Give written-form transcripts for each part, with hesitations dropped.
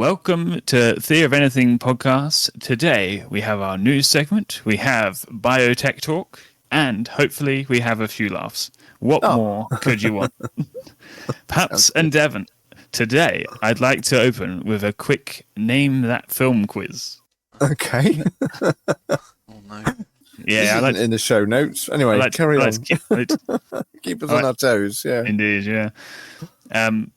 Welcome to Theory of Anything podcast. Today we have our news segment, we have Bio-Tec talk, and hopefully we have a few laughs. What more could you want? Paps and Devon, today I'd like to open with a quick Name That Film quiz. Okay. Oh no. Yeah, this isn't in the show notes. Anyway, carry on. Keep us on our toes. Yeah. Indeed, yeah.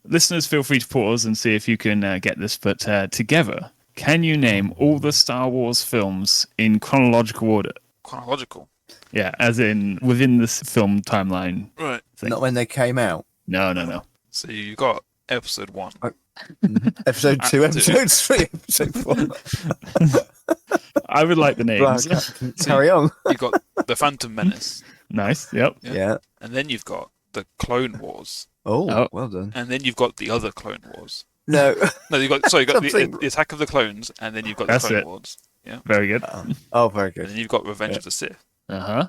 Listeners, feel free to pause and see if you can get this. But together, can you name all the Star Wars films in chronological order? Chronological? Yeah, as in within this film timeline. Right. Thing. Not when they came out. No. So you got episode 1. Episode 2, episode 3, episode 4. I would like the names. Carry on. You got the Phantom Menace. Nice, yep. Yeah. And then you've got the Clone Wars. Oh, well done. And then you've got the other Clone Wars. No. No, you got the Attack of the Clones, and then you've got the Clone Wars. Yeah. Very good. Oh, very good. And then you've got Revenge of the Sith. Uh-huh.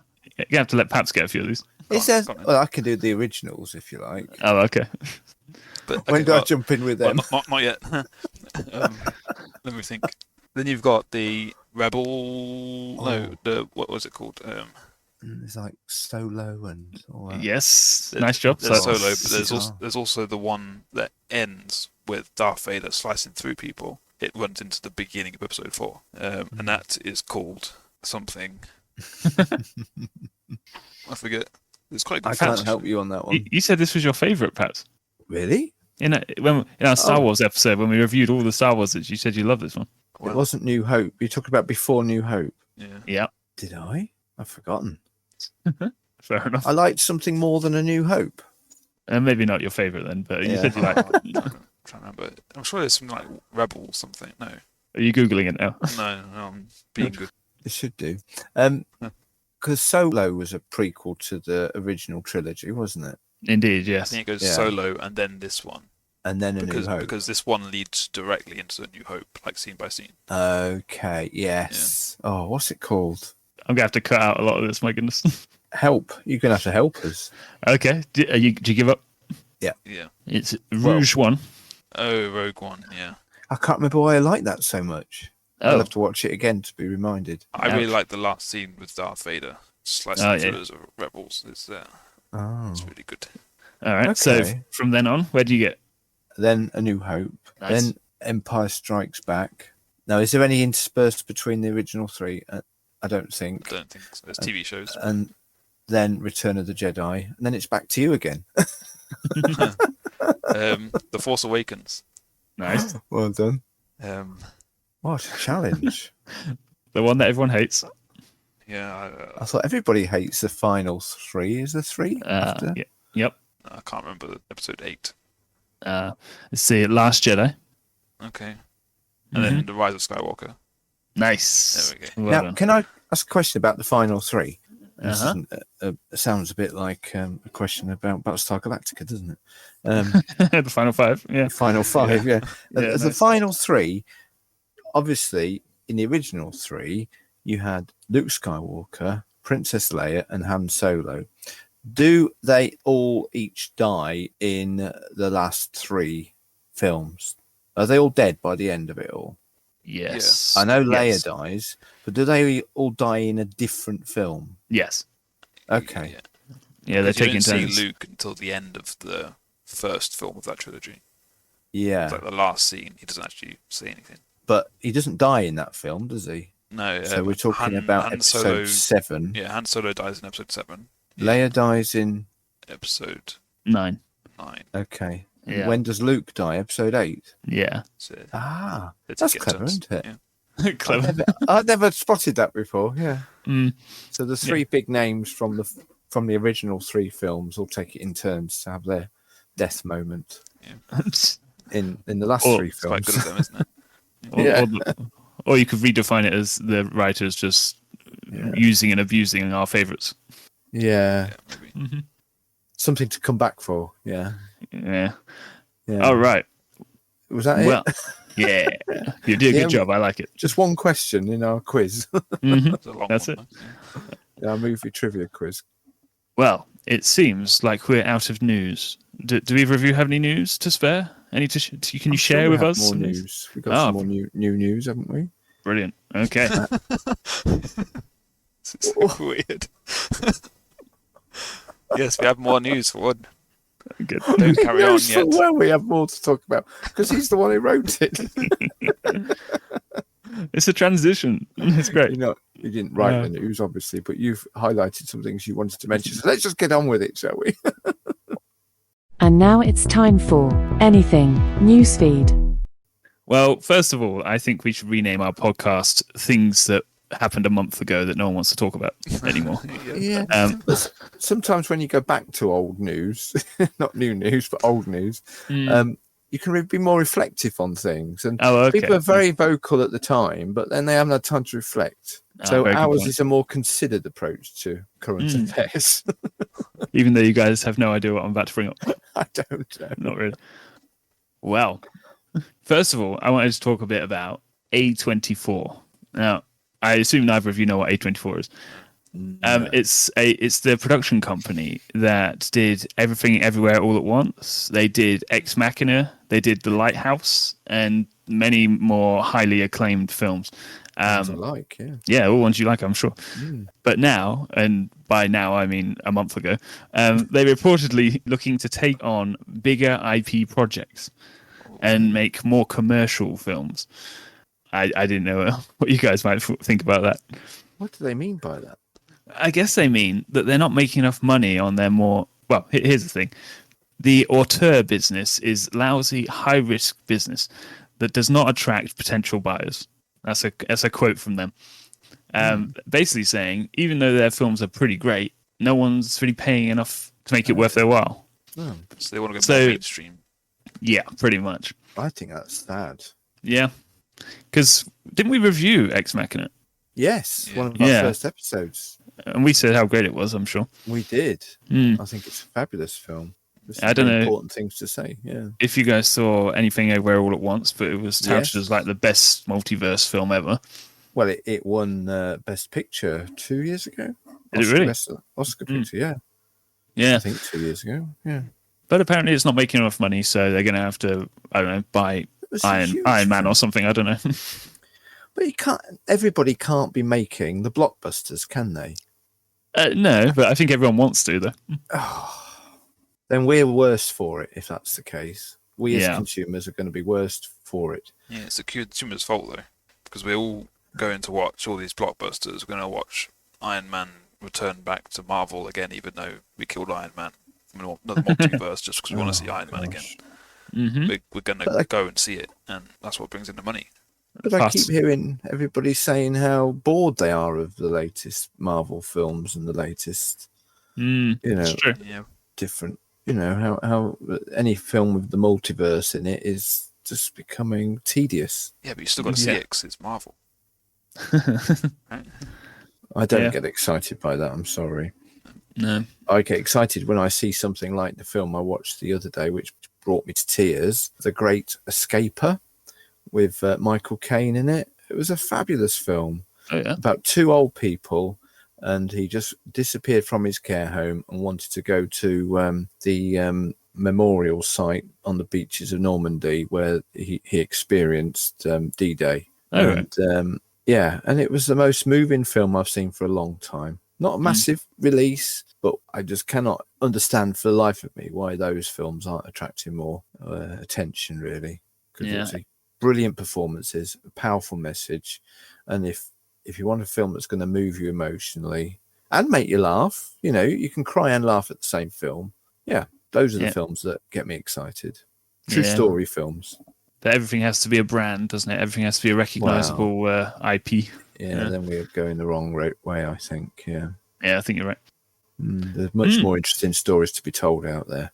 You have to let Paps get a few of these. Well, I can do the originals if you like. Oh, okay. But, when do I jump in with them? Not yet. Let me think. Then you've got the Rebel. No, what was it called? There's like Solo and all that. Yes, nice job. There's Solo, but there's also the one that ends with Darth Vader slicing through people. It runs into the beginning of episode 4, and that is called something. I forget. It's quite good. I can't help you on that one. You said this was your favourite, Paps. Really? In our Star Wars episode, when we reviewed all the Star Wars, you said you loved this one. It wasn't New Hope. You talked about before New Hope. Yeah. Did I? I've forgotten. Fair enough. I liked something more than A New Hope. Maybe not your favourite then, but you said you liked it. I'm trying to remember. I'm sure there's something like Rebel or something. No. Are you Googling it now? No, I'm being good. It should do. Because Solo was a prequel to the original trilogy, wasn't it? Indeed, yes. I think it goes Solo and then this one. And then A New Hope. Because this one leads directly into A New Hope, like scene by scene. Okay, yes. Yeah. Oh, what's it called? I'm going to have to cut out a lot of this, my goodness. Help. You're going to have to help us. Okay. Do you give up? Yeah. It's Rouge One. Oh, Rogue One, yeah. I can't remember why I like that so much. I'll have to watch it again to be reminded. I really like the last scene with Darth Vader slicing through those rebels. It's really good. All right. So from then on, where do you get? Then A New Hope. Nice. Then Empire Strikes Back. Now, is there any interspersed between the original 3? I don't think. I don't think so. There's TV shows. And then Return of the Jedi. And then it's back to you again. The Force Awakens. Nice. Well done. What a challenge. The one that everyone hates. Yeah. I thought everybody hates the final 3. Is there 3? Yeah. Yep. I can't remember episode 8. Let's see. Last Jedi. Okay. And then The Rise of Skywalker. Nice. There we go. Well now, can I ask a question about the final 3? This sounds a bit like a question about Battlestar Galactica, doesn't it? The final 5, yeah. Final 5, yeah. Nice. The final 3, obviously, in the original 3, you had Luke Skywalker, Princess Leia, and Han Solo. Do they all each die in the last 3 films? Are they all dead by the end of it all? Yes. I know Leia dies, but do they all die in a different film? Yes. Okay. Yeah, they're taking turns. You don't see Luke until the end of the first film of that trilogy. Yeah. It's like the last scene, he doesn't actually say anything. But he doesn't die in that film, does he? No. So we're talking about episode 7. Yeah, Han Solo dies in episode 7. Leia dies in episode 9. Okay. Yeah. When does Luke die? Episode 8? Yeah. So that's clever, isn't it? Yeah. Clever. I've never spotted that before, yeah. Mm. So the 3 big names from the original 3 films all take it in turns to have their death moment. Yeah. In the last 3 films. Quite good of them, isn't it? Or you could redefine it as the writers just using and abusing our favourites. Yeah. Maybe. Mm-hmm. Something to come back for, yeah. All right. Was that it? Well, yeah. You did a good job. I like it. Just one question in our quiz. That's it. Our movie trivia quiz. Well, it seems like we're out of news. Do either of you have any news to spare? Any can you I'm sure share we with have us? more some news? We've got some more new news, haven't we? Brilliant. Okay. This is so weird. Yes, we have more news for one. Good. Don't He carry on knows yet. full well we have more to talk about because he's the one who wrote it. It's a transition. It's great. You didn't write the news, obviously, but you've highlighted some things you wanted to mention. So let's just get on with it, shall we? And now it's time for Anything Newsfeed. Well, first of all, I think we should rename our podcast Things That Happened a Month Ago That No One Wants to Talk About anymore. Yeah. Sometimes when you go back to old news, not new news, but old news, you can be more reflective on things. And people are very vocal at the time, but then they haven't had time to reflect. So ours is a more considered approach to current affairs. Even though you guys have no idea what I'm about to bring up. I don't know. Not really. Well, first of all, I wanted to talk a bit about A24. Now, I assume neither of you know what A24 is. No. It's the production company that did Everything Everywhere All at Once. They did Ex Machina. They did The Lighthouse and many more highly acclaimed films. Yeah, all ones you like, I'm sure. But now, and by now I mean a month ago, they're reportedly looking to take on bigger IP projects and make more commercial films. I didn't know what you guys might think about that. What do they mean by that? I guess they mean that they're not making enough money on their more... Well, here's the thing. The auteur business is lousy, high-risk business that does not attract potential buyers. That's a quote from them. Basically saying, even though their films are pretty great, no one's really paying enough to make it worth their while. So they want to go more mainstream. Yeah, pretty much. I think that's sad. Yeah. Because didn't we review Ex Machina? Yes, one of our first episodes. And we said how great it was, I'm sure. We did. I think it's a fabulous film. I don't know. Important things to say. Yeah. If you guys saw Anything Everywhere All at Once, but it was touted as like the best multiverse film ever. Well, it won Best Picture 2 years ago. Did it really? Oscar Picture, yeah. Yeah. I think 2 years ago. Yeah. But apparently it's not making enough money, so they're going to have to, I don't know, buy Iron Man or something. I don't know. But everybody can't be making the blockbusters, can they? No, but I think everyone wants to, though. Then we're worse for it, if that's the case. We as consumers are going to be worse for it. Yeah, it's the consumer's fault, though, because we're all going to watch all these blockbusters. We're going to watch Iron Man return back to Marvel again, even though we killed Iron Man from another multiverse just because we want to see Iron Man again. We're going to go and see it, and that's what brings in the money. But I keep hearing everybody saying how bored they are of the latest Marvel films and the latest, different, how any film with the multiverse in it is just becoming tedious. Yeah, but you still got to see it because it's Marvel. I don't get excited by that. I'm sorry. No. I get excited when I see something like the film I watched the other day, which brought me to tears. The Great Escaper with Michael Caine in it. It was a fabulous film about two old people, and he just disappeared from his care home and wanted to go to the memorial site on the beaches of Normandy where he experienced D-Day. And it was the most moving film I've seen for a long time. Not a massive release, but I just cannot understand for the life of me why those films aren't attracting more attention, really. Because it's brilliant performances, a powerful message, and if you want a film that's going to move you emotionally and make you laugh, you can cry and laugh at the same film. Yeah, those are the films that get me excited. True story films. But everything has to be a brand, doesn't it? Everything has to be a recognizable IP. Yeah, then we're going the wrong way, I think. Yeah, I think you're right. There's much more interesting stories to be told out there.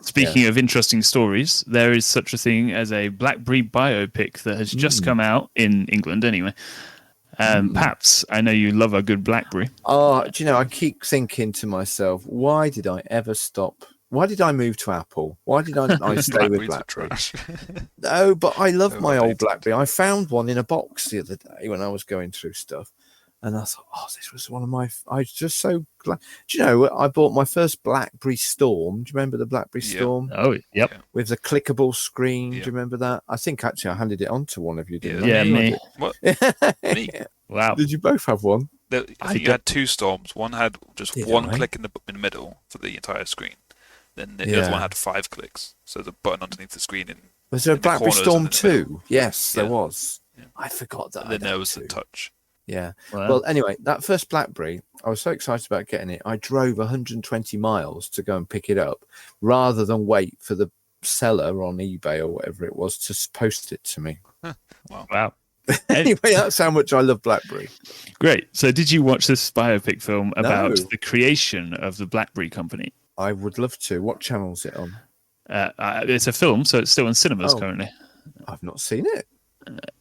Speaking of interesting stories, there is such a thing as a BlackBerry biopic that has just come out in England, anyway. Paps, I know you love a good BlackBerry. Oh, do you know, I keep thinking to myself, why did I ever stop? Why did I move to Apple? Why did I stay with BlackBerry? No, but I love my old BlackBerry. I found one in a box the other day when I was going through stuff. And I thought, oh, this was one of my. I was just so glad. Do you know? I bought my first BlackBerry Storm. Do you remember the BlackBerry Yeah. Storm Oh, yep. with the clickable screen? Yeah. Do you remember that? I think actually I handed it on to one of you. Didn't Yeah, I? me. What? I Me? did. Wow. Did you both have one? I think you had two Storms. One had just Did one I? click in the middle for the entire screen. Then the Yeah. other one had 5 clicks. So the button underneath the screen. Was there a in the BlackBerry corners Storm and in the middle. 2? Yes, there Yeah. was. Yeah. I forgot that. And then I there had was the two. touch. Yeah. Wow. Well, anyway, that first BlackBerry, I was so excited about getting it. I drove 120 miles to go and pick it up rather than wait for the seller on eBay or whatever it was to post it to me. Wow. Anyway, that's how much I love BlackBerry. Great. So, did you watch this biopic film about No. the creation of the BlackBerry company? I would love to. What channel's it on? It's a film, so it's still in cinemas Oh. currently. I've not seen it.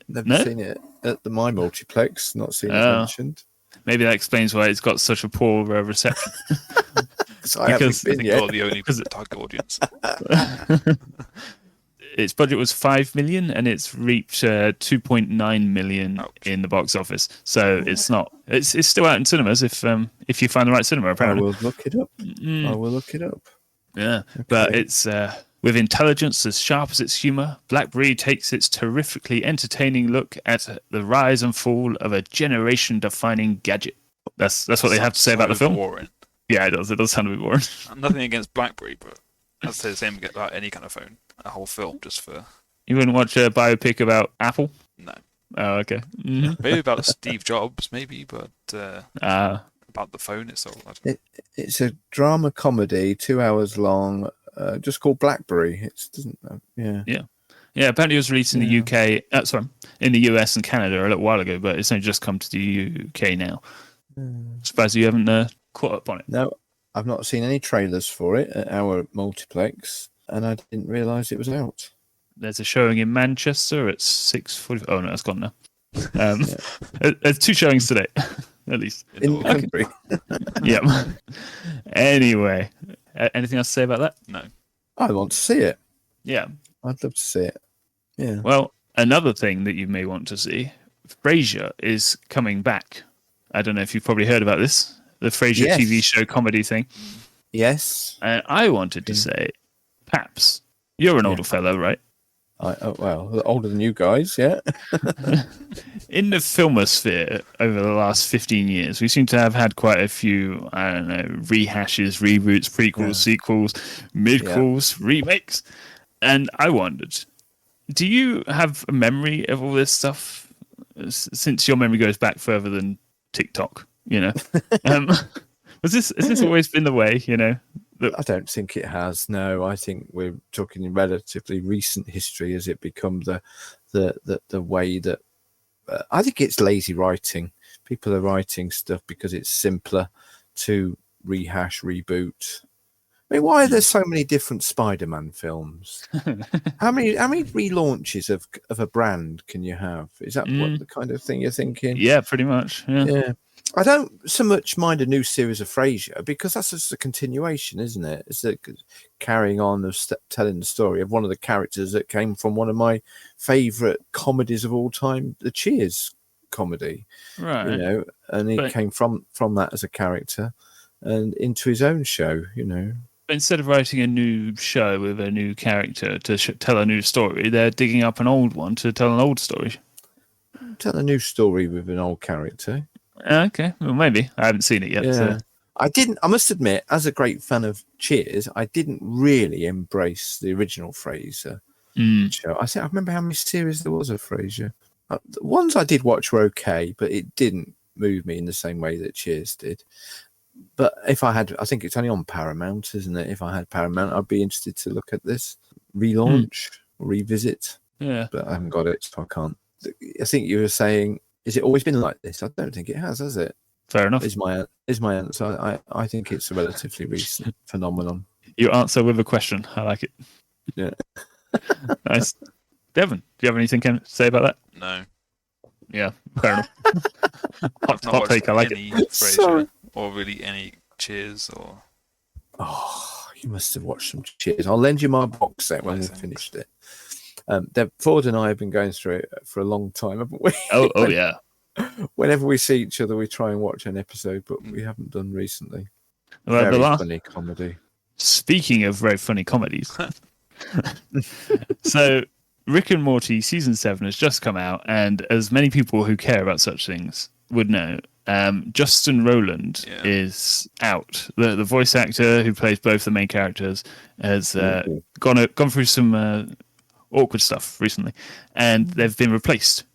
Never No? seen it at my multiplex. Not seen it Oh. mentioned. Maybe that explains why it's got such a poor reception. 'Cause I haven't Because- I been think yet. you're the only target audience. Its budget was 5 million, and it's reached 2.9 million Ouch. in the box office. So it's not. It's still out in cinemas if you find the right cinema. I Apparently, will look it up. Mm. I will look it up. Yeah, but Okay. it's with intelligence as sharp as its humor. BlackBerry takes its terrifically entertaining look at the rise and fall of a generation-defining gadget. That's what they have to say about the So film. boring. Yeah, it does. It does sound a bit boring. Nothing against BlackBerry, but I'd say the same about any kind of phone. A whole film just for You wouldn't watch a biopic about Apple? no. Oh, okay. Mhm. Maybe about Steve Jobs, maybe, but about the phone itself. I don't It's a drama comedy, 2 hours long, just called BlackBerry. It doesn't. Yeah. Yeah, apparently it was released in the Yeah. UK. In the US and Canada a little while ago, but it's only just come to the UK now. Surprised you haven't caught up on it. No, I've not seen any trailers for it at our multiplex, and I didn't realise it was out. There's a showing in Manchester at 6:40. Oh no, it's gone now. There's 2 showings today, at least. In the know. country. Yeah. Anyway, anything else to say about that? No. I want to see it. Yeah. I'd love to see it. Yeah. Well, another thing that you may want to see, Frasier is coming back. I don't know if you've probably heard about this, the Frasier Yes. TV show comedy thing. Yes. And I wanted to say, Paps, you're an older fellow, right? Well, older than you guys, yeah. In the filmosphere over the last 15 years, we seem to have had quite a few, I don't know, rehashes, reboots, prequels, sequels, midquels, remakes. And I wondered, do you have a memory of all this stuff? Since your memory goes back further than TikTok, you know? Has this always been the way, you know? I don't think it has. No, I think we're talking in relatively recent history. Has it become the way that I think it's lazy writing. People are writing stuff because it's simpler to rehash, reboot. I mean, why are there so many different Spider-Man films? How many relaunches of a brand can you have? Is that what the kind of thing you're thinking? Yeah, pretty much. Yeah. I don't so much mind a new series of Frasier because that's just a continuation, isn't it? It's a carrying on of telling the story of one of the characters that came from one of my favourite comedies of all time, the Cheers comedy. Right. You know, and he came from that as a character and into his own show, you know. But instead of writing a new show with a new character to tell a new story, they're digging up an old one to tell an old story. Tell a new story with an old character. Okay, well, maybe. I haven't seen it yet. Yeah. So. I must admit, as a great fan of Cheers, I didn't really embrace the original Frasier show. I remember how many series there was of Frasier. The ones I did watch were okay, but it didn't move me in the same way that Cheers did. But if I had, I think it's only on Paramount, isn't it? If I had Paramount, I'd be interested to look at this relaunch or revisit. Yeah. But I haven't got it, so I can't. I think you were saying, has it always been like this? I don't think it has it? Fair enough. Is my answer. I think it's a relatively recent phenomenon. You answer with a question. I like it. Yeah. Nice. Devon, do you have anything to say about that? No. Yeah, fair enough. I've not hot watched take, I like any it. Sorry. Frasier or really any Cheers or. Oh, you must have watched some Cheers. I'll lend you my box set when No, we've thanks. finished it. Ford and I have been going through it for a long time, haven't we? Oh yeah. Whenever we see each other, we try and watch an episode, but we haven't done recently. Well, Very funny comedy. Speaking of very funny comedies, so Rick and Morty season 7 has just come out, and as many people who care about such things would know, Justin Roiland is out. The voice actor who plays both the main characters has gone through some awkward stuff recently, and they've been replaced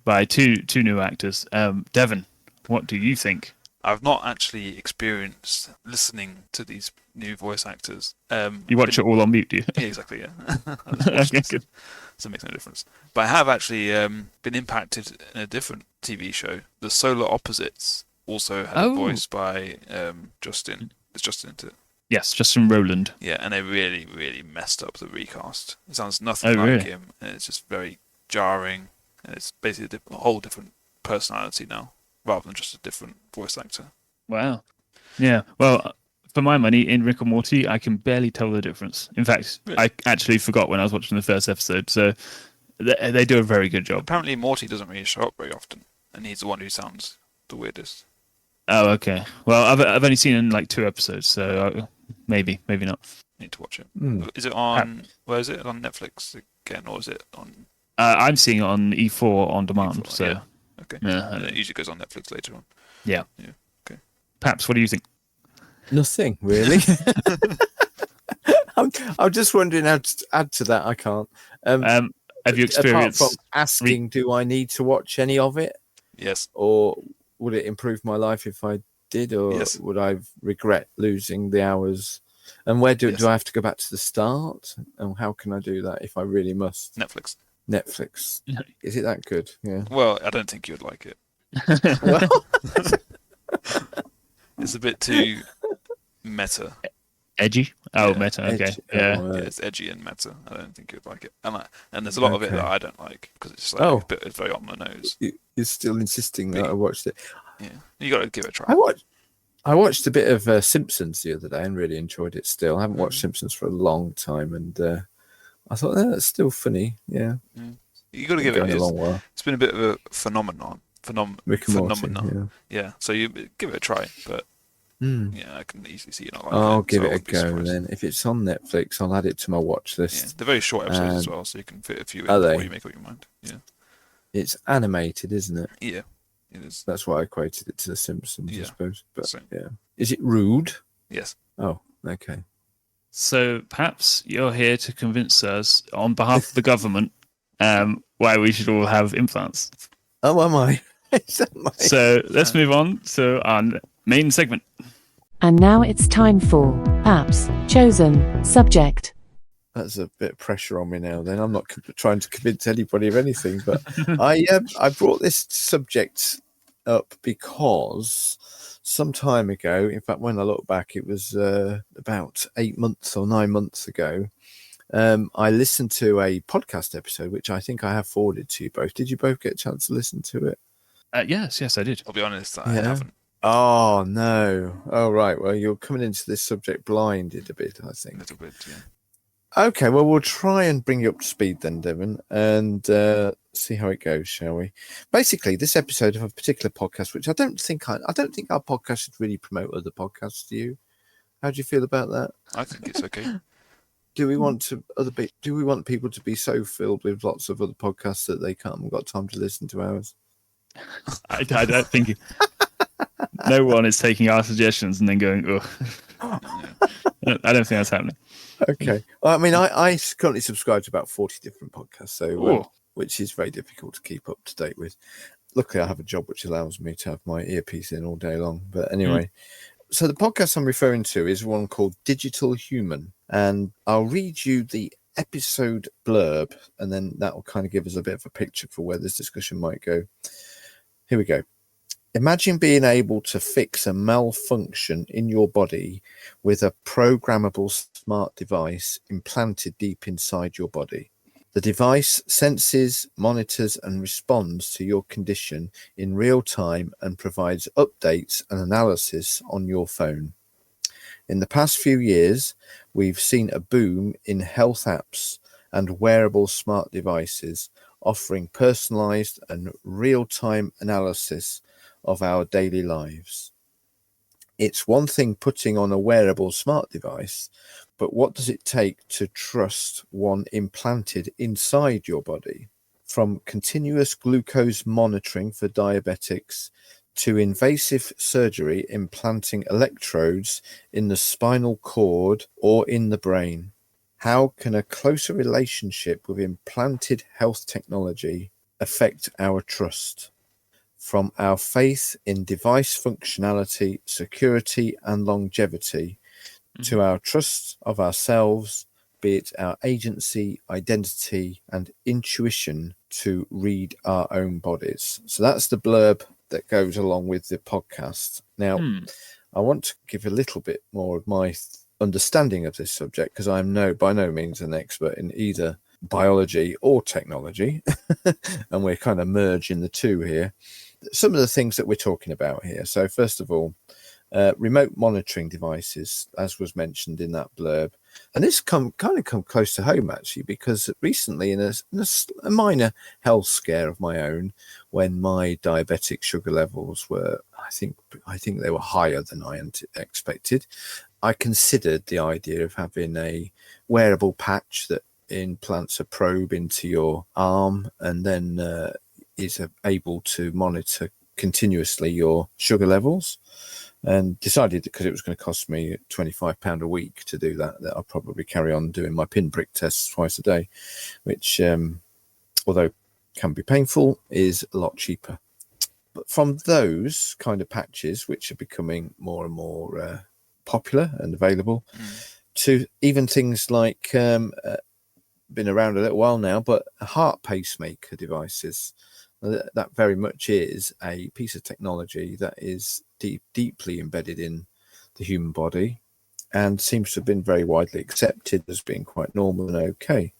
by two new actors. Devon, what do you think? I've not actually experienced listening to these new voice actors. You watch it all on mute, do you? Yeah, exactly. Yeah. Okay, good. So it makes no difference. But I have actually been impacted in a different TV show. The Solar Opposites also had a voice by Justin. It's Justin, isn't it? Yes, Justin Roiland. Yeah, and they really, really messed up the recast. It sounds nothing like him, and it's just very jarring. And it's basically a whole different personality now, rather than just a different voice actor. Wow. Yeah. Well, for my money, in Rick and Morty, I can barely tell the difference. In fact, really? I actually forgot when I was watching the first episode. So they do a very good job. Apparently, Morty doesn't really show up very often, and he's the one who sounds the weirdest. Oh, okay. Well, I've only seen in like 2 episodes, so maybe not. Need to watch it. Is it on? Where is it? On Netflix again, or is it on? I'm seeing it on E4 on demand. E4, so yeah. Okay. Yeah, and it usually goes on Netflix later on. Yeah. Yeah. Okay. Perhaps. What do you think? Nothing really. I'm just wondering how to add to that. I can't. Have you experienced? Apart from asking, do I need to watch any of it? Yes. Or would it improve my life if I did, or would I regret losing the hours? And where do I have to go back to the start? And how can I do that if I really must? Netflix. Is it that good? Yeah. Well, I don't think you'd like it. Well, it's a bit too meta. Edgy? Oh, meta. Okay. Edgy. Yeah. Oh, Yeah, it's edgy and meta. I don't think you'd like it. And there's a lot of it that I don't like because it's just like it's very on the nose. You're still insisting that I watched it. Yeah, you got to give it a try. I watched a bit of Simpsons the other day and really enjoyed it. Still, I haven't watched Simpsons for a long time, and I thought that's still funny. Yeah, you got to give it a long while. It's been a bit of a phenomenon. Rick and Morty, yeah. So you give it a try, but yeah, I can easily see you not liking I'll it. give so it a go then. If it's on Netflix, I'll add it to my watch list. Yeah, they're very short episodes as well, so you can fit a few in before you make up your mind. Yeah, it's animated, isn't it? Yeah, it is. That's why I equated it to The Simpsons, I suppose. But Same. yeah, is it rude? Yes. Oh, okay. So perhaps you're here to convince us on behalf of the government why we should all have implants. Oh, am I? So let's move on to our main segment. And now it's time for Apps Chosen Subject. That's a bit of pressure on me now. Then I'm not trying to convince anybody of anything, but I brought this subject up because some time ago, in fact, when I look back, it was about 8 months or 9 months ago. I listened to a podcast episode, which I think I have forwarded to you both. Did you both get a chance to listen to it? Yes, I did. I'll be honest, I haven't. Oh, no. Oh, right. Well, you're coming into this subject blinded a bit, I think. A little bit, yeah. Okay, well, we'll try and bring you up to speed then, Devon, and see how it goes, shall we? Basically, this episode of a particular podcast, which I don't think our podcast should really promote other podcasts. Do you? How do you feel about that? I think it's okay. Do we want people to be so filled with lots of other podcasts that they haven't got time to listen to ours? I don't think no one is taking our suggestions and then going, I don't think that's happening. Okay. Well, I mean, I currently subscribe to about 40 different podcasts, so which is very difficult to keep up to date with. Luckily, I have a job which allows me to have my earpiece in all day long. But anyway, so the podcast I'm referring to is one called Digital Human, and I'll read you the episode blurb, and then that will kind of give us a bit of a picture for where this discussion might go. Here we go. Imagine being able to fix a malfunction in your body with a programmable smart device implanted deep inside your body. The device senses, monitors, and responds to your condition in real time and provides updates and analysis on your phone. In the past few years, we've seen a boom in health apps and wearable smart devices, offering personalized and real-time analysis of our daily lives. It's one thing putting on a wearable smart device, but what does it take to trust one implanted inside your body? From continuous glucose monitoring for diabetics to invasive surgery implanting electrodes in the spinal cord or in the brain. How can a closer relationship with implanted health technology affect our trust? From our faith in device functionality, security, and longevity, to our trust of ourselves, be it our agency, identity, and intuition to read our own bodies. So that's the blurb that goes along with the podcast. Now, I want to give a little bit more of my understanding of this subject, because I'm by no means an expert in either biology or technology, and we're kind of merging the two here. Some of the things that we're talking about here. So first of all, remote monitoring devices, as was mentioned in that blurb. And this come close to home, actually, because recently in a minor health scare of my own, when my diabetic sugar levels were, I think they were higher than I expected, I considered the idea of having a wearable patch that implants a probe into your arm and then is able to monitor continuously your sugar levels, and decided, because it was going to cost me £25 a week to do that I'll probably carry on doing my pinprick tests twice a day, which, although can be painful, is a lot cheaper. But from those kind of patches, which are becoming more and more popular and available, to even things like, been around a little while now, but heart pacemaker devices. That very much is a piece of technology that is deeply embedded in the human body and seems to have been very widely accepted as being quite normal and okay.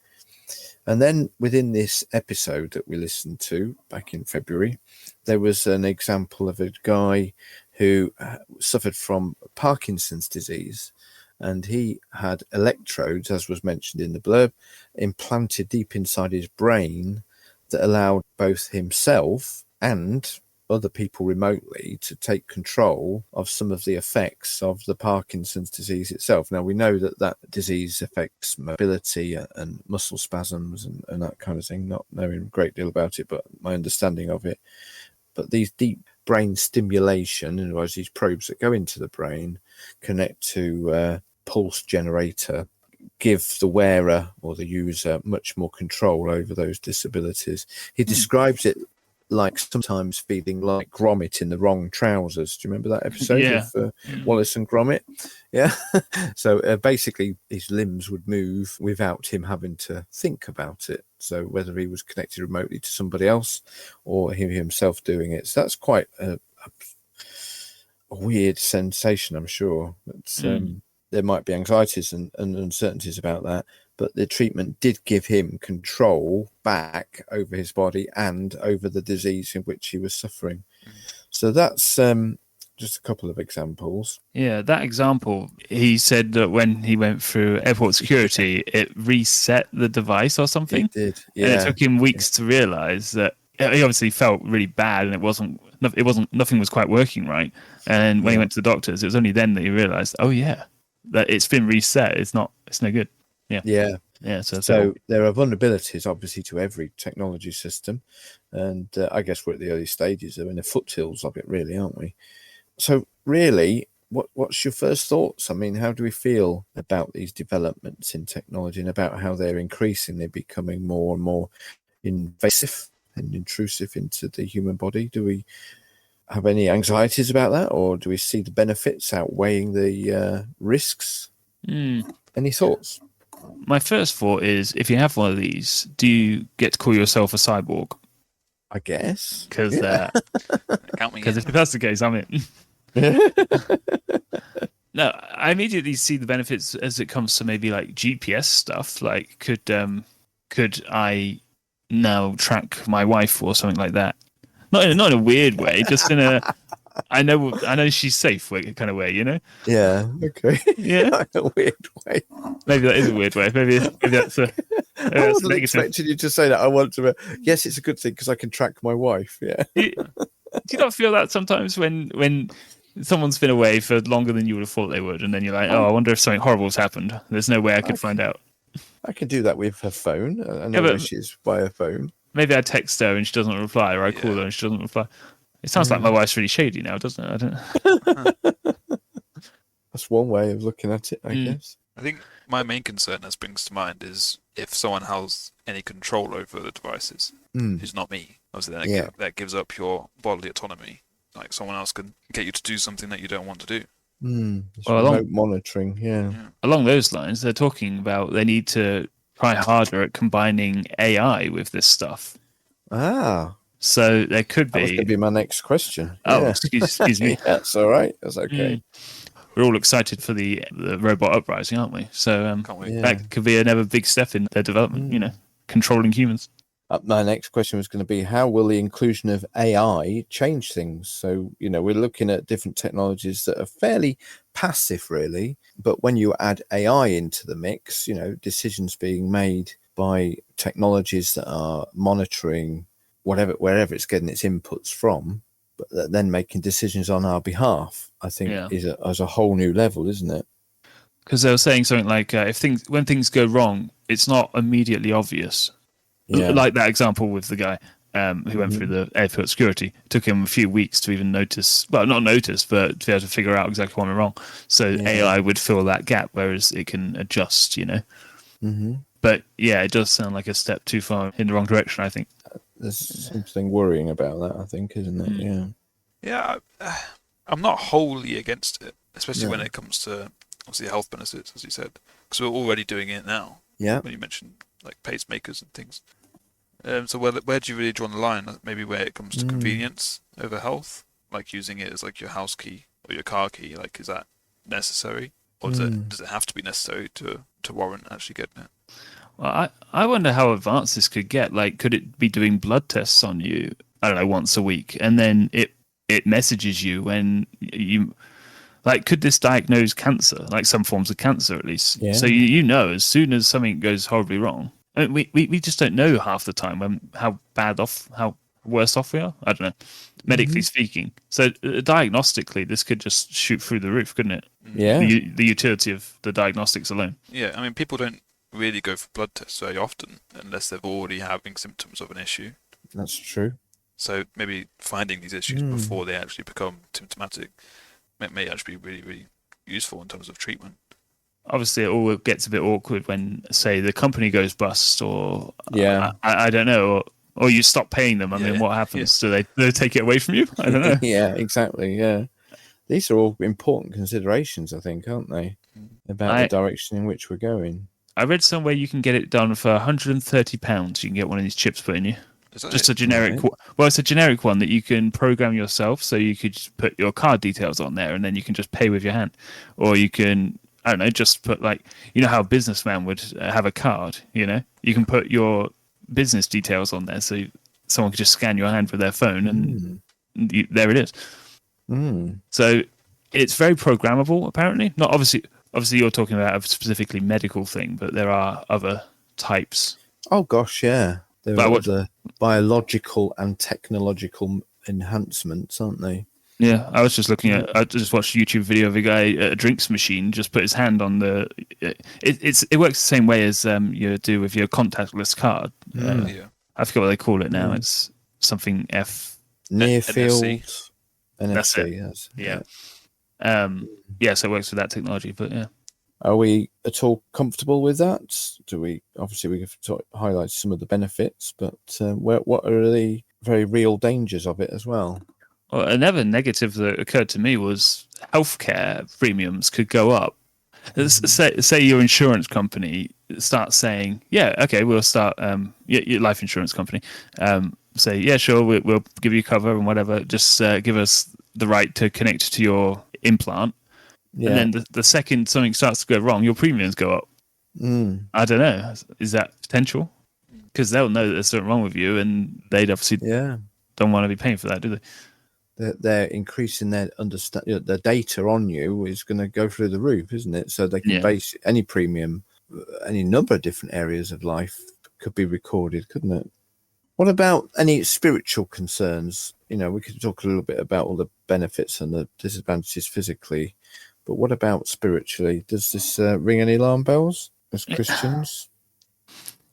And then within this episode that we listened to back in February, there was an example of a guy who suffered from Parkinson's disease, and he had electrodes, as was mentioned in the blurb, implanted deep inside his brain that allowed both himself and other people remotely to take control of some of the effects of the Parkinson's disease itself. Now, we know that disease affects mobility and muscle spasms and that kind of thing, not knowing a great deal about it, but my understanding of it. But these deep brain stimulation, in other words, these probes that go into the brain, connect to a pulse generator, give the wearer or the user much more control over those disabilities. He describes it like sometimes feeling like Gromit in the wrong trousers. Do you remember that episode of Wallace and Gromit? Yeah. So basically his limbs would move without him having to think about it. So whether he was connected remotely to somebody else or him himself doing it. So that's quite a weird sensation, I'm sure. It's, there might be anxieties and uncertainties about that, but the treatment did give him control back over his body and over the disease in which he was suffering. So that's just a couple of examples. Yeah, that example, he said that when he went through airport security, it reset the device or something. It did, yeah. And it took him weeks to realize that he obviously felt really bad and nothing was quite working right. And when he went to the doctors, it was only then that he realized, oh yeah, that it's been reset. It's no good. Yeah. So there are vulnerabilities, obviously, to every technology system, and I guess we're at the early stages. We're in the foothills of it, really, aren't we? So, really, what's your first thoughts? I mean, how do we feel about these developments in technology and about how they're increasingly becoming more and more invasive and intrusive into the human body? Do we have any anxieties about that, or do we see the benefits outweighing the risks? Any thoughts? My first thought is, if you have one of these, do you get to call yourself a cyborg? I guess. Because if that's the case, I'm in. No, I immediately see the benefits as it comes to maybe like GPS stuff. Like, could I now track my wife or something like that? Not in a weird way, just in a I know she's safe kind of way, you know? Yeah. Okay. Yeah. In a weird way. Maybe that is a weird way. Maybe that's I wasn't negative. expecting you to say that. I want to. Yes, it's a good thing because I can track my wife. Yeah. Do you not feel that sometimes when someone's been away for longer than you would have thought they would, and then you're like, oh, I wonder if something horrible's happened. There's no way I could find out. I can do that with her phone. I know Yeah, where but she is by her phone. maybe I text her and she doesn't reply, or I call her and she doesn't reply. It sounds like my wife's really shady now, doesn't it? I don't. That's one way of looking at it, I guess. I think my main concern that springs to mind is if someone has any control over the devices, who's not me. Obviously, then that gives up your bodily autonomy. Like someone else can get you to do something that you don't want to do. Well, remote monitoring, yeah. Along those lines, they're talking about they need to try harder at combining AI with this stuff. Ah. So there could be. That was going to be my next question. Oh, excuse me. That's all right. That's okay. We're all excited for the robot uprising, aren't we? So that could be another big step in their development, controlling humans. My next question was going to be, how will the inclusion of AI change things? So, we're looking at different technologies that are fairly passive, really. But when you add AI into the mix, decisions being made by technologies that are monitoring wherever it's getting its inputs from, but then making decisions on our behalf, I think is a whole new level, isn't it? Because they were saying something like, when things go wrong, it's not immediately obvious. Yeah. Like that example with the guy who went through the airport security. It took him a few weeks to even notice, well, not notice, but to be able to figure out exactly what went wrong. So AI would fill that gap, whereas it can adjust, But it does sound like a step too far in the wrong direction, I think. There's something worrying about that, I think, isn't it? Yeah. Yeah, I'm not wholly against it, especially when it comes to, obviously, the health benefits, as you said, because we're already doing it now. Yeah. When you mentioned, like, pacemakers and things. So where do you really draw the line? Maybe where it comes to convenience over health, like using it as like your house key or your car key. Like, is that necessary, or does it have to be necessary to warrant actually getting it? Well, I wonder how advanced this could get. Like, could it be doing blood tests on you? I don't know, once a week, and then it messages you when you. Like, could this diagnose cancer? Like some forms of cancer, at least. Yeah. So as soon as something goes horribly wrong. I mean, we just don't know half the time how worse off we are. I don't know, medically speaking. So diagnostically, this could just shoot through the roof, couldn't it? Yeah. The utility of the diagnostics alone. Yeah, I mean, people don't really go for blood tests very often unless they're already having symptoms of an issue. That's true. So maybe finding these issues before they actually become symptomatic may actually be really, really useful in terms of treatment. Obviously, it all gets a bit awkward when, say, the company goes bust, or I don't know, or you stop paying them. I mean, what happens? Do they take it away from you? I don't know. Yeah, exactly. Yeah, these are all important considerations, I think, aren't they, about the direction in which we're going? I read somewhere you can get it done for £130. You can get one of these chips put in you. Just a generic. Right. Well, it's a generic one that you can program yourself. So you could just put your card details on there, and then you can just pay with your hand, or you can. I don't know, just put how a businessman would have a card, you can put your business details on there so someone could just scan your hand with their phone and there it is. So it's very programmable, apparently. Not obviously you're talking about a specifically medical thing, but there are other types. Oh gosh, yeah. There are the biological and technological enhancements, aren't they? Yeah, I was just looking at. I just watched a YouTube video of a guy at a drinks machine. Just put his hand on the. It works the same way as you do with your contactless card. I forget what they call it now. It's something near field. NFC. So it works with that technology. But are we at all comfortable with that? We can highlight some of the benefits, but what are the very real dangers of it as well? Well, another negative that occurred to me was healthcare premiums could go up. Say your insurance company starts saying, we'll start your life insurance company. Say, yeah, sure, we'll give you cover and whatever. Just give us the right to connect to your implant. Yeah. And then the second something starts to go wrong, your premiums go up. I don't know. Is that potential? Because they'll know that there's something wrong with you, and they'd obviously don't want to be paying for that, do they? They're increasing their their data on you is going to go through the roof, isn't it? So they can base any premium any number of different areas of life could be recorded, couldn't it? What about any spiritual concerns? We could talk a little bit about all the benefits and the disadvantages physically, but what about spiritually? Does this ring any alarm bells as Christians?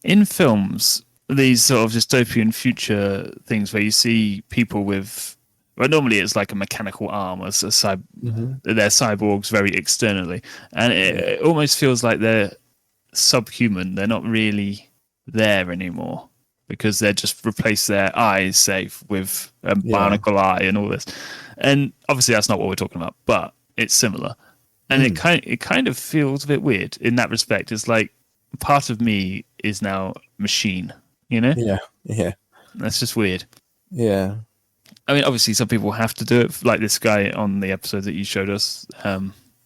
In films, these sort of dystopian future things where you see people with, well, normally it's like a mechanical arm, they're cyborgs very externally, and it almost feels like they're subhuman. They're not really there anymore because they're just replaced their eyes, say, with a bionicle eye and all this. And obviously that's not what we're talking about, but it's similar. And it kind of feels a bit weird in that respect. It's like part of me is now machine, Yeah. That's just weird. Yeah. I mean, obviously some people have to do it, like this guy on the episode that you showed us.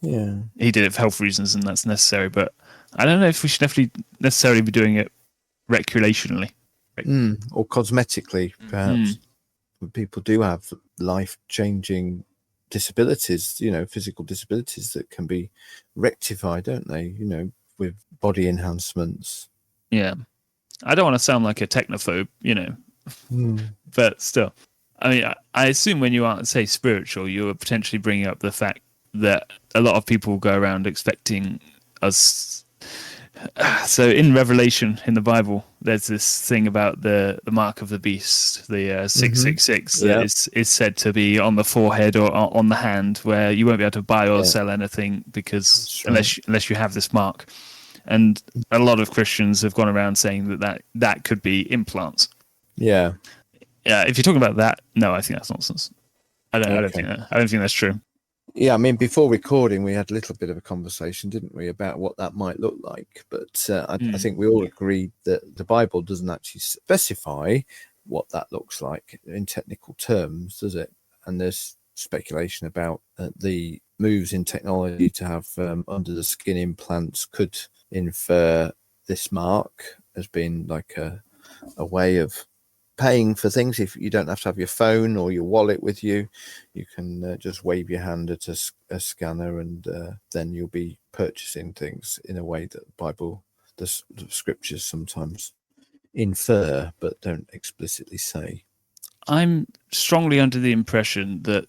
He did it for health reasons and that's necessary, but I don't know if we should definitely necessarily be doing it recreationally. Or cosmetically, perhaps. People do have life-changing disabilities, physical disabilities that can be rectified, don't they? With body enhancements. Yeah. I don't want to sound like a technophobe, but still. I mean, I assume when you say spiritual, you're potentially bringing up the fact that a lot of people go around expecting us. So in Revelation, in the Bible, there's this thing about the mark of the beast, the 666, that is said to be on the forehead or on the hand, where you won't be able to buy or sell anything because unless you have this mark. And a lot of Christians have gone around saying that could be implants. Yeah. Yeah. If you're talking about that, no, I think that's nonsense. I don't think that's true. Yeah, I mean, before recording, we had a little bit of a conversation, didn't we, about what that might look like. But I think we all agreed that the Bible doesn't actually specify what that looks like in technical terms, does it? And there's speculation about the moves in technology to have under the skin implants could infer this mark as being like a way of paying for things. If you don't have to have your phone or your wallet with you, you can just wave your hand at a scanner, and then you'll be purchasing things in a way that the scriptures sometimes infer but don't explicitly say. I'm strongly under the impression that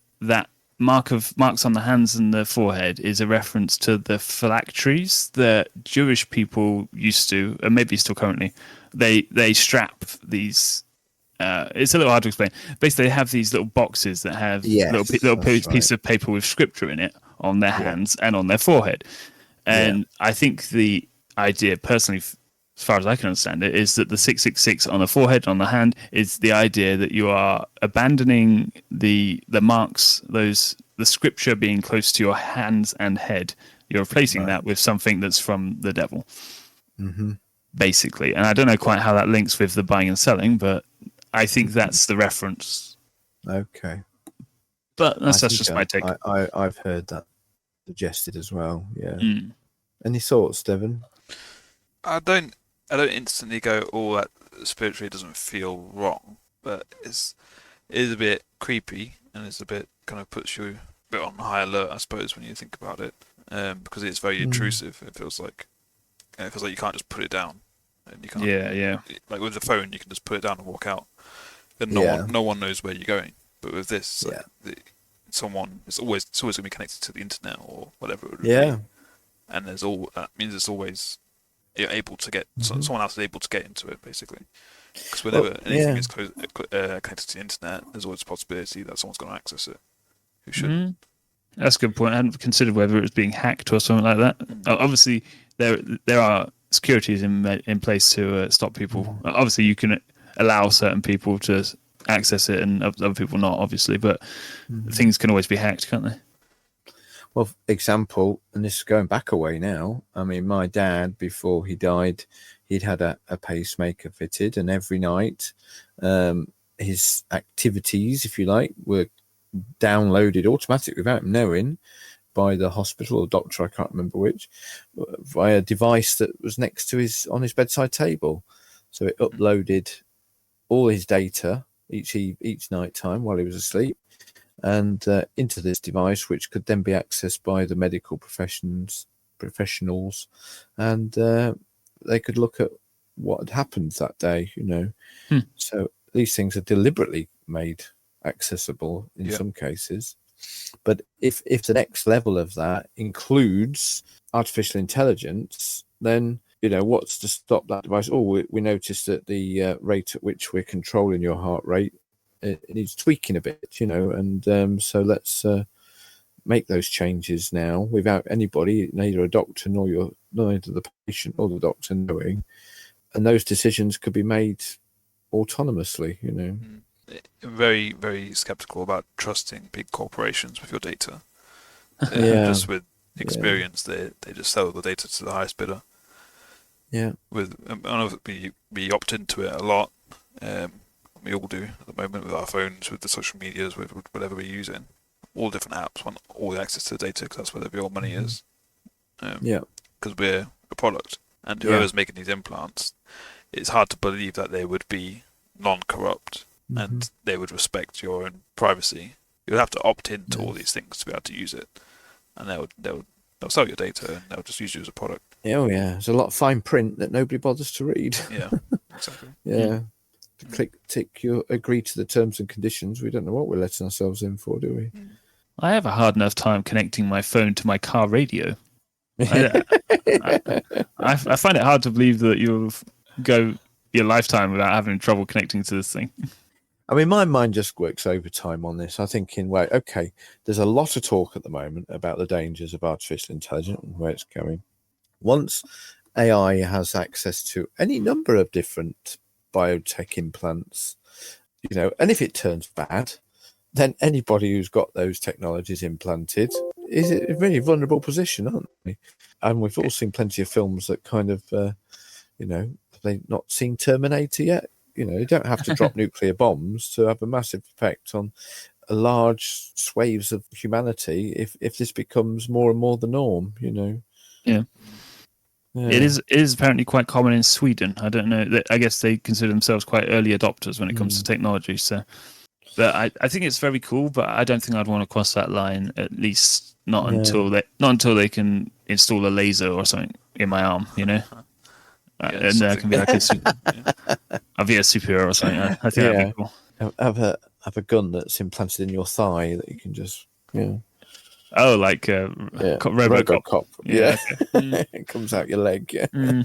marks on the hands and the forehead is a reference to the phylacteries that Jewish people used to, and maybe still currently, they strap these. It's a little hard to explain. Basically, they have these little boxes that have little piece of paper with scripture in it on their hands and on their forehead. And I think the idea, personally, as far as I can understand it, is that the 666 on the forehead, on the hand, is the idea that you are abandoning the marks, the scripture being close to your hands and head. You're replacing that with something that's from the devil, basically. And I don't know quite how that links with the buying and selling, but I think that's the reference. Okay. But that's just my take. I've heard that suggested as well. Yeah. Any thoughts, Devon? I don't instantly go, oh, that spiritually doesn't feel wrong, but it is a bit creepy, and it's a bit kind of puts you a bit on high alert, I suppose, when you think about it, because it's very intrusive. It feels like you can't just put it down, and you can't. Like with the phone, you can just put it down and walk out, and no one knows where you're going. But with this, it's always going to be connected to the internet or whatever it would be. And that means it's always you're able to get someone else is able to get into it, basically. Because whenever anything is connected to the internet, there's always a possibility that someone's going to access it who shouldn't. That's a good point. I hadn't considered whether it was being hacked or something like that. Obviously, there are securities in place to stop people. Obviously, you can allow certain people to access it and other people not, obviously, but things can always be hacked, can't they? Well, example, and this is going back a way now. I mean, my dad, before he died, he'd had a pacemaker fitted, and every night his activities, if you like, were downloaded automatically without him knowing by the hospital or doctor, I can't remember which, via a device that was next to on his bedside table. So it uploaded all his data each night time while he was asleep, and into this device, which could then be accessed by the medical professionals, and they could look at what had happened that day, So these things are deliberately made accessible in some cases. But if the next level of that includes artificial intelligence, then what's to stop that device? Oh, we noticed that the rate at which we're controlling your heart rate, it needs tweaking a bit, and so let's make those changes now without anybody, neither a doctor neither the patient or the doctor knowing, and those decisions could be made autonomously. I'm very, very skeptical about trusting big corporations with your data. Just with experience, they just sell the data to the highest bidder. Yeah. I know we opt into it a lot. We all do at the moment with our phones, with the social medias, with whatever we're using. All different apps want all the access to the data because that's where the real money is. Because we're a product, and whoever's making these implants, it's hard to believe that they would be non-corrupt and they would respect your own privacy. You'll have to opt into all these things to be able to use it, and they'll sell your data and they'll just use you as a product. Oh yeah, there's a lot of fine print that nobody bothers to read. Yeah, exactly. To tick you agree to the terms and conditions. We don't know what we're letting ourselves in for, do we? I have a hard enough time connecting my phone to my car radio. I find it hard to believe that you'll go your lifetime without having trouble connecting to this thing. I mean, my mind just works overtime on this. I think okay, there's a lot of talk at the moment about the dangers of artificial intelligence and where it's going. Once AI has access to any number of different biotech implants, and if it turns bad, then anybody who's got those technologies implanted is in a very vulnerable position, aren't they? And we've all seen plenty of films that kind of, they've not seen Terminator yet. You don't have to drop nuclear bombs to have a massive effect on a large swathes of humanity if this becomes more and more the norm, Yeah. It is apparently quite common in Sweden. I don't know. I guess they consider themselves quite early adopters when it comes to technology. So, but I think it's very cool. But I don't think I'd want to cross that line. At least not until they can install a laser or something in my arm. And there can be like a VR superhero or something. I think that'd be cool. Have a gun that's implanted in your thigh that you can just Oh, like RoboCop. Yeah. Okay. It comes out your leg. Yeah.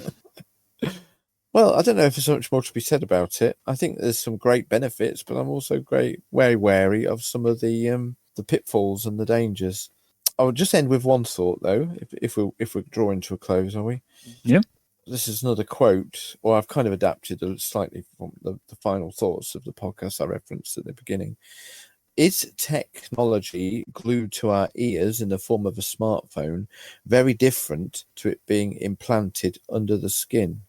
Well, I don't know if there's so much more to be said about it. I think there's some great benefits, but I'm also very wary of some of the pitfalls and the dangers. I would just end with one thought, though, if we're drawing to a close, are we? Yeah. This is another quote, or I've kind of adapted it slightly from the final thoughts of the podcast I referenced at the beginning. Is technology glued to our ears in the form of a smartphone very different to it being implanted under the skin?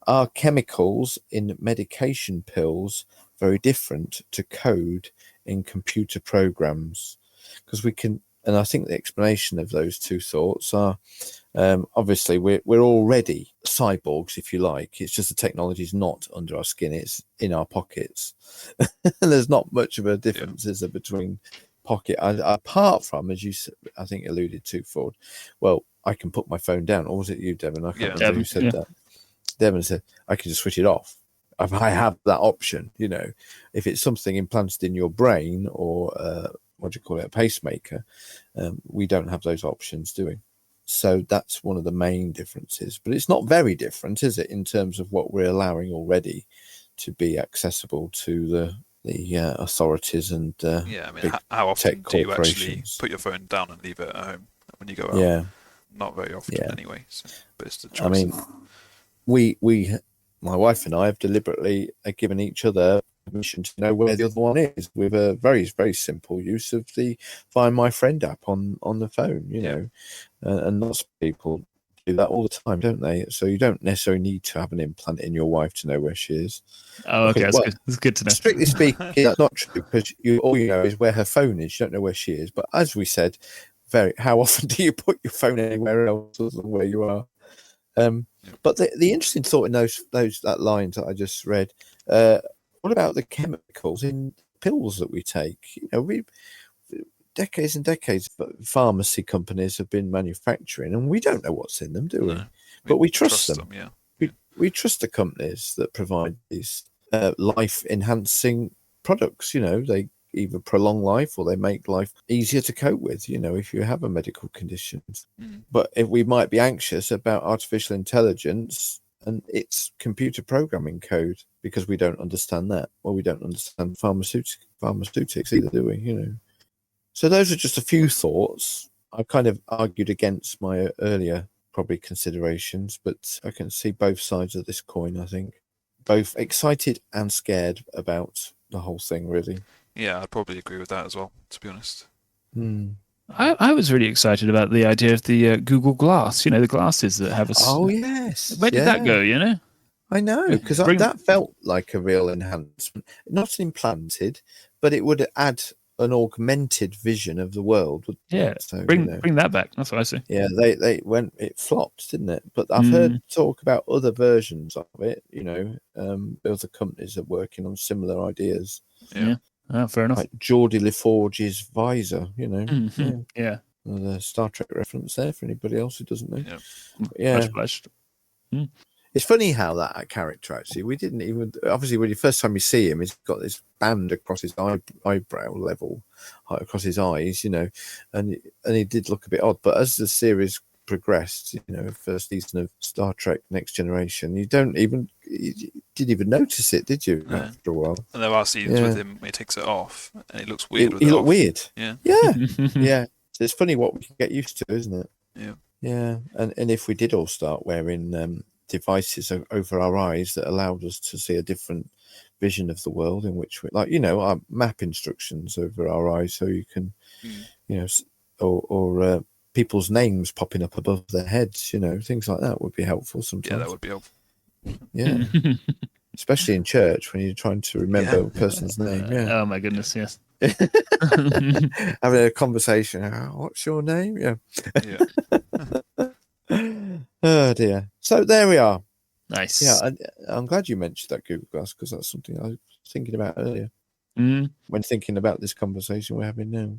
Are chemicals in medication pills very different to code in computer programs? Because and I think the explanation of those two thoughts are, obviously we're already cyborgs, if you like. It's just the technology is not under our skin; it's in our pockets. And there's not much of a difference, is there, between pocket apart from, as you I think alluded to, Ford. Well, I can put my phone down, or was it you, Devon? I can't remember who said that. Devon said I can just switch it off. I have that option. If it's something implanted in your brain or what do you call it, a pacemaker, we don't have those options, do we? So that's one of the main differences. But it's not very different, is it, in terms of what we're allowing already to be accessible to the authorities and how often do you actually put your phone down and leave it at home when you go out? Not very often anyway. So, but it's the choice. I mean, we my wife and I have deliberately given each other permission to know where the other one is with a very, very simple use of the Find My Friend app on the phone, and lots of people do that all the time, don't they? So you don't necessarily need to have an implant in your wife to know where she is. Oh, okay, that's good to know. Strictly speaking, that's not true, because all you know is where her phone is. You don't know where she is. But as we said, how often do you put your phone anywhere else other than where you are? But the interesting thought in that lines that I just read, what about the chemicals in pills that we take? decades and decades, but pharmacy companies have been manufacturing, and we don't know what's in them, do we? No. But we trust them. Yeah. We trust the companies that provide these life-enhancing products. They either prolong life or they make life easier to cope with, if you have a medical condition. But if we might be anxious about artificial intelligence and its computer programming code because we don't understand that, or we don't understand pharmaceutics either, do we? So those are just a few thoughts. I kind of argued against my earlier probably considerations, but I can see both sides of this coin, I think. Both excited and scared about the whole thing, really. Yeah, I'd probably agree with that as well, to be honest. I was really excited about the idea of the Google Glass, the glasses that have a... Oh, yes. Where did that go, I know, because that felt like a real enhancement. Not implanted, but it would add an augmented vision of the world. Yeah, so, bring that back. That's what I say. Yeah, it flopped, didn't it? But I've heard talk about other versions of it. Other companies are working on similar ideas. Yeah. Oh, fair enough. Like Geordie LaForge's visor. Yeah. The Star Trek reference there for anybody else who doesn't know. Yeah. It's funny how that character, actually, we didn't even, obviously, when the first time you see him, he's got this band across his eyebrow level, across his eyes, and he did look a bit odd. But as the series progressed, first season of Star Trek Next Generation, you didn't even notice it, did you, after a while? And there are scenes with him where he takes it off, and it looks weird. He looked weird. Yeah. Yeah. So it's funny what we can get used to, isn't it? Yeah. Yeah. And if we did all start wearing devices over our eyes that allowed us to see a different vision of the world in which we, like, our map instructions over our eyes, so you can, or people's names popping up above their heads, things like that would be helpful sometimes. Yeah, that would be helpful. Yeah. Especially in church when you're trying to remember a person's name. Yeah. Oh my goodness, yes. Having a conversation. What's your name? Yeah. Oh dear. So there we are. Nice. Yeah, I'm glad you mentioned that Google Glass, because that's something I was thinking about earlier when thinking about this conversation we're having now.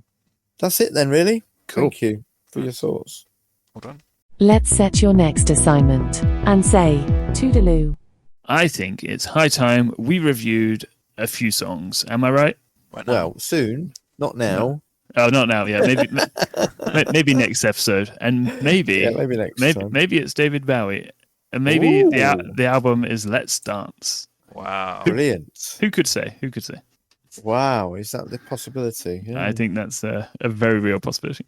That's it then, really. Cool. Thank you for your thoughts. Well done. Let's set your next assignment and say toodaloo. I think it's high time we reviewed a few songs. Am I right? Right now. Well, soon, not now. Oh, not now. Yeah, maybe next episode, and maybe next time. Maybe it's David Bowie, and maybe the album is Let's Dance. Wow. Brilliant. Who could say? Who could say? Wow, is that the possibility? Yeah. I think that's a very real possibility.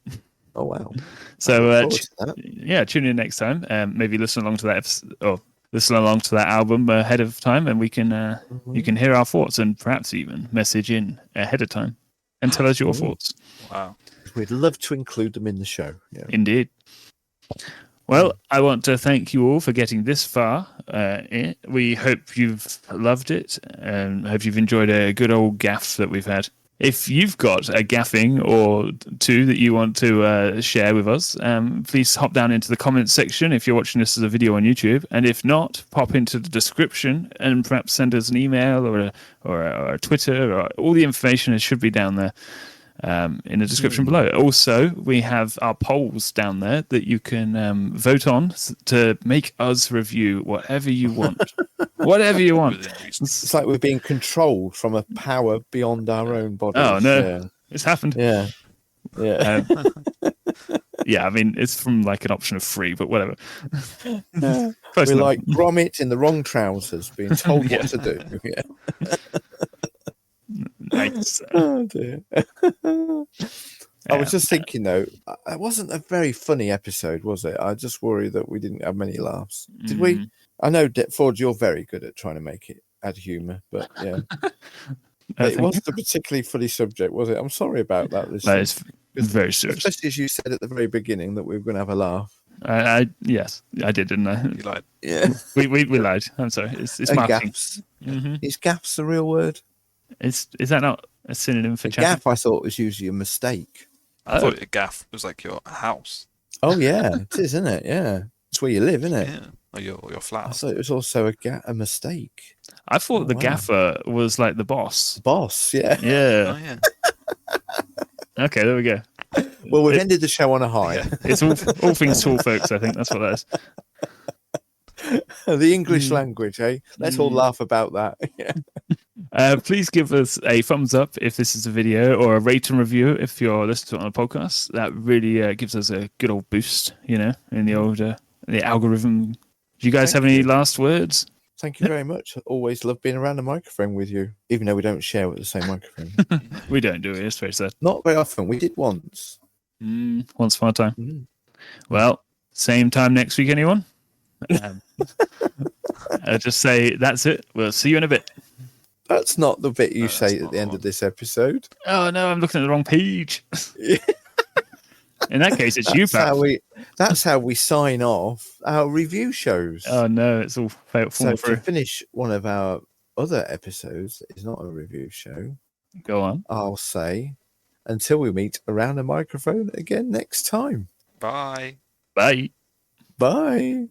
Oh wow! So tune in next time. Maybe listen along to that episode, or listen along to that album ahead of time, and we can you can hear our thoughts, and perhaps even message in ahead of time and tell us your thoughts. Wow. We'd love to include them in the show. Yeah. Indeed. Well, I want to thank you all for getting this far. We hope you've loved it, and hope you've enjoyed a good old gaff that we've had. If you've got a gaffing or two that you want to share with us, please hop down into the comments section if you're watching this as a video on YouTube. And if not, pop into the description and perhaps send us an email or a Twitter. Or all the information should be down there in the description below. Also, we have our polls down there that you can vote on to make us review whatever you want. Whatever you want. It's like we're being controlled from a power beyond our own bodies. Oh, no. It's happened. Yeah. Yeah. Yeah, I mean, it's from like an option of free, but whatever. We're like Gromit in the wrong trousers, being told what to do. Yeah. Nice. Oh, dear. I was just thinking, though, it wasn't a very funny episode, was it? I just worry that we didn't have many laughs. Did we? I know, Ford, you're very good at trying to make it add humour, but yeah. It wasn't a particularly funny subject, was it? I'm sorry about that. That is very serious. Especially as you said at the very beginning that we were going to have a laugh. Yes, I did, didn't I? You lied. Yeah. We lied. I'm sorry. It's marketing. Gaffs. Is gaffs a real word? Is that not a synonym for gaff? I thought was usually a mistake. I thought a gaff was like your house. Oh yeah, it is, isn't it? Yeah, it's where you live, isn't it? Yeah, or your flat. I thought it was also a mistake. I thought the gaffer was like the boss. Boss, yeah. Yeah. Oh yeah. Okay, there we go. Well, we've ended the show on a high. Yeah. It's all things tall folks, I think. That's what that is. The English language, eh? Let's all laugh about that. Yeah. Please give us a thumbs up if this is a video, or a rate and review if you're listening to it on a podcast. That really gives us a good old boost, in the old the algorithm. Do you guys have any last words? Thank you very much. Always love being around a microphone with you, even though we don't share with the same microphone. We don't do it, it's very sad. Not very often. We did once. Once upon a time. Mm. Well, same time next week, anyone? I'll just say that's it. We'll see you in a bit. That's not the bit you No, say that's at not the end the of this episode. Oh no, I'm looking at the wrong page. In that case, it's you, Pat. That's how we sign off our review shows. Oh no, it's all fallen So through. to finish one of our other episodes that is not a review show, Go on. I'll say, until we meet around a microphone again next time. Bye. Bye. Bye.